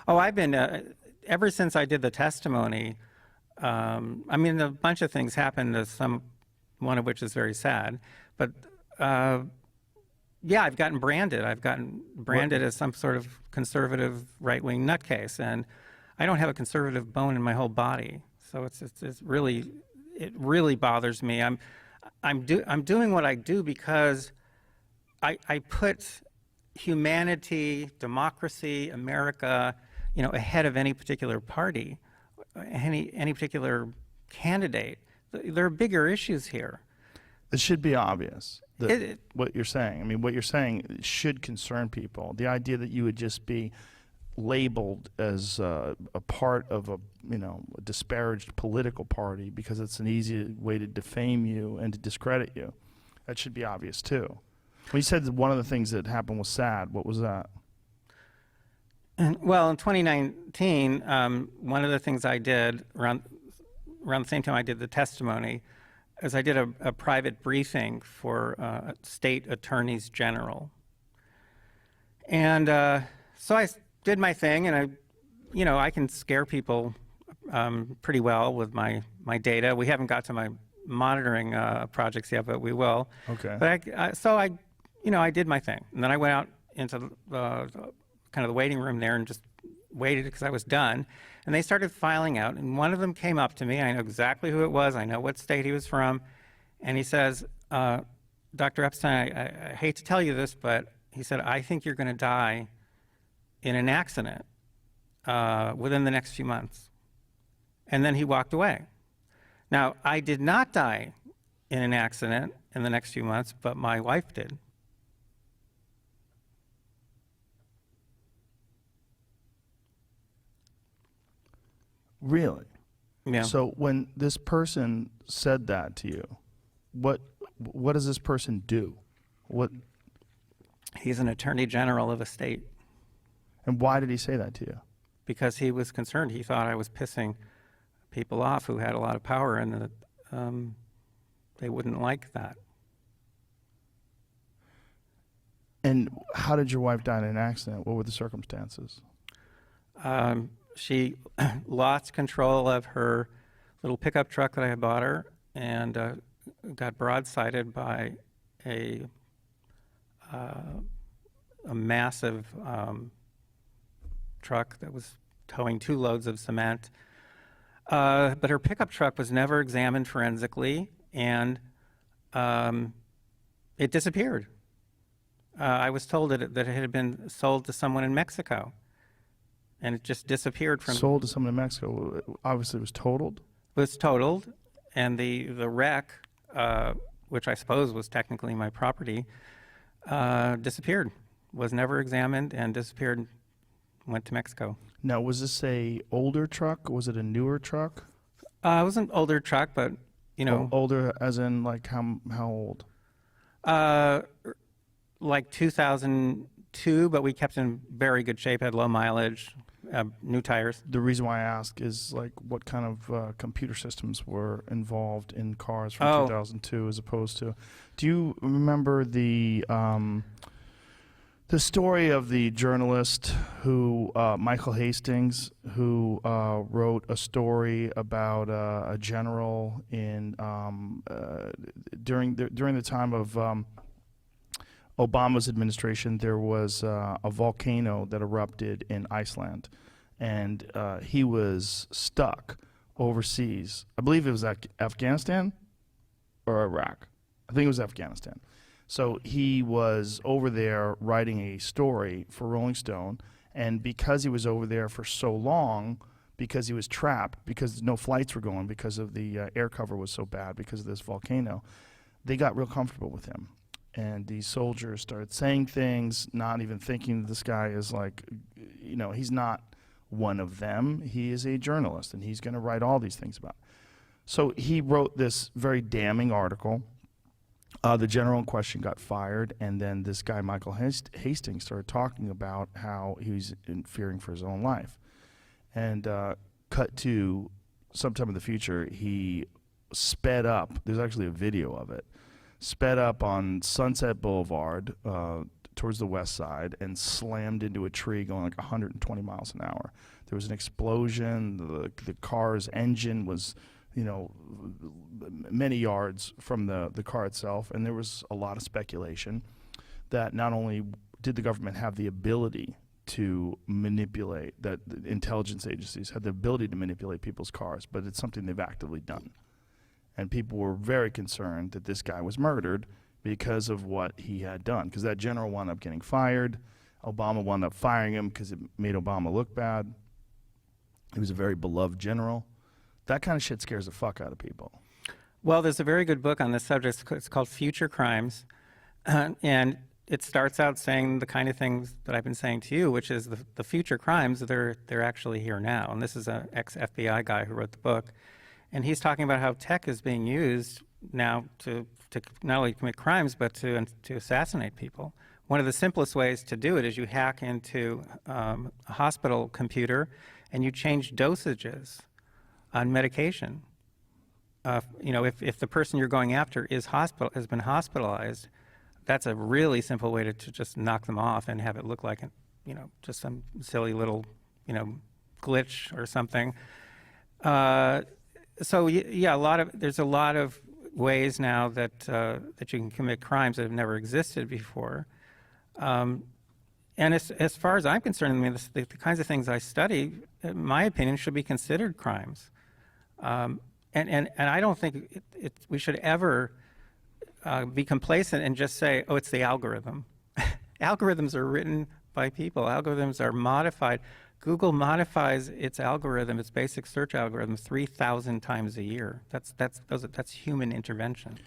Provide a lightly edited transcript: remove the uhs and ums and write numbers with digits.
Oh, I've been, ever since I did the testimony, I mean, a bunch of things happened, one of which is very sad, but yeah, I've gotten branded. I've gotten branded as some sort of conservative right-wing nutcase, and I don't have a conservative bone in my whole body. So it's really, it really bothers me. I'm doing what I do because I put humanity, democracy, America, ahead of any particular party, any particular candidate. There are bigger issues here. It should be obvious that what you're saying. I mean, what you're saying should concern people. The idea that you would just be labeled as a part of a disparaged political party because it's an easy way to defame you and to discredit you, that should be obvious too. When you said that one of the things that happened was sad, what was that? Well, in 2019, one of the things I did around the same time I did the testimony is I did a private briefing for state attorneys general. And so I did my thing, and I can scare people pretty well with my data. We haven't got to my monitoring projects yet, but we will. Okay. But so I did my thing, and then I went out into kind of the waiting room there and just waited because I was done. And they started filing out, and one of them came up to me. I know exactly who it was. I know what state he was from. And he says, Dr. Epstein, I hate to tell you this, but he said, I think you're going to die in an accident within the next few months. And then he walked away. Now, I did not die in an accident in the next few months, but my wife did. Really? Yeah. So when this person said that to you, what does this person do? He's an attorney general of a state. And why did he say that to you? Because he was concerned. He thought I was pissing people off who had a lot of power, and that they wouldn't like that. And how did your wife die in an accident? What were the circumstances? She lost control of her little pickup truck that I had bought her, and got broadsided by a massive truck that was towing 2 loads of cement. But her pickup truck was never examined forensically, and it disappeared. I was told that it had been sold to someone in Mexico, and it just disappeared from. Sold to someone in Mexico. Obviously, it was totaled. It was totaled, and the wreck, which I suppose was technically my property, disappeared. Was never examined and disappeared. Went to Mexico. Now, was this a older truck? Was it a newer truck? It was an older truck, but older as in like how old? Like 2002, but we kept in very good shape. Had low mileage, new tires. The reason why I ask is like what kind of computer systems were involved in cars from 2002 as opposed to. Do you remember the story of the journalist who, Michael Hastings, who wrote a story about a general in during the time of Obama's administration? There was a volcano that erupted in Iceland, and he was stuck overseas. I believe it was Afghanistan or Iraq. I think it was Afghanistan. So he was over there writing a story for Rolling Stone, and because he was over there for so long, because he was trapped, because no flights were going, because of the air cover was so bad, because of this volcano, they got real comfortable with him. And these soldiers started saying things, not even thinking that this guy is like, he's not one of them. He is a journalist, and he's going to write all these things about it. So he wrote this very damning article. The general in question got fired, and then this guy, Michael Hastings, started talking about how he was fearing for his own life. And cut to sometime in the future, he sped up. There's actually a video of it. Sped up on Sunset Boulevard towards the west side and slammed into a tree going like 120 miles an hour. There was an explosion. The car's engine was, many yards from the car itself, and there was a lot of speculation that not only did the government have the ability to manipulate, that the intelligence agencies had the ability to manipulate people's cars, but it's something they've actively done. And people were very concerned that this guy was murdered because of what he had done, because that general wound up getting fired. Obama wound up firing him because it made Obama look bad. He was a very beloved general. That kind of shit scares the fuck out of people. Well, there's a very good book on this subject. It's called Future Crimes. And it starts out saying the kind of things that I've been saying to you, which is the future crimes, they're actually here now. And this is an ex-FBI guy who wrote the book. And he's talking about how tech is being used now to not only commit crimes, but to assassinate people. One of the simplest ways to do it is you hack into a hospital computer and you change dosages on medication. If the person you're going after has been hospitalized, that's a really simple way to just knock them off and have it look like, just some silly little, glitch or something. So yeah, there's a lot of ways now that you can commit crimes that have never existed before. And as far as I'm concerned, the kinds of things I study, in my opinion, should be considered crimes. And I don't think we should ever be complacent and just say, oh, it's the algorithm. Algorithms are written by people. Algorithms are modified. Google modifies its basic search algorithm 3,000 times a year. That's human intervention.